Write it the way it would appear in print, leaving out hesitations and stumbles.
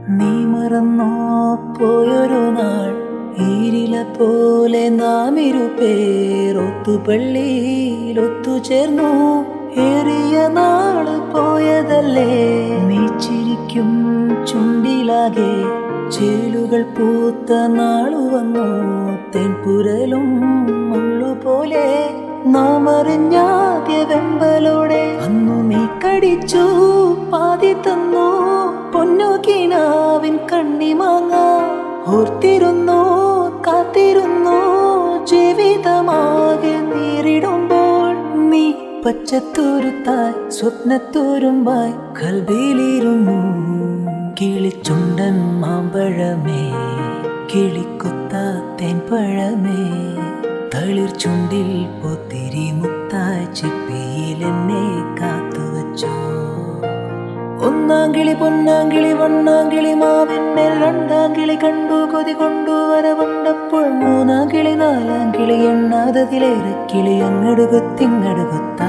നീ മറന്നോ പോയൊരു നാൾ ഈരില പോലെ നാം ഇരുപേർ ഒത്തുപള്ളിയിൽ ഒത്തുചേർന്നു. ഏറിയ നാള് പോയതല്ലേ, നീ ചിരിക്കും ചുണ്ടിലാകെ ചേലുകൾ പൂത്ത നാളു വന്നു. തേൻപുരലും മുള്ളുപോലെ നാം അറിഞ്ഞാദ്യ വെമ്പലോടെ അന്നു നീ കടിച്ചു പാതി തന്നു. പൊന്നു കിനാവിൻ കണ്ണിമാങ്ങ ഓർത്തിരുന്നു കാത്തിരുന്നു. ജീവിതമാകെ നേരിടുമ്പോൾ നീ പച്ചത്തുരുത്തായി സ്വപ്നത്തുരുമ്പായി കൽവിയിലിരുന്നു. കിളിച്ചുണ്ടൻ മാമ്പഴമേ, കിളിക്കൊത്ത തേൻപഴമേ, തളിർ ചുണ്ടിൽ പൊത്തിരി മുത്തായി ചിപ്പിയിൽ എന്നെ കാത്തുവച്ചോ. ഒന്നാങ്കിളി പൊന്നാങ്കിളി വണ്ണാങ്കിളി മാവിന്മേൽ രണ്ടാങ്കിളി കണ്ടു കൊതി കൊണ്ടു വരവുണ്ടപ്പോൾ മൂന്നാങ്കിളി നാലാങ്കിളി എണ്ണാതതിലേറെ കിളി അങ്ങടുകൊത്തിങ്ങടുകൊത്ത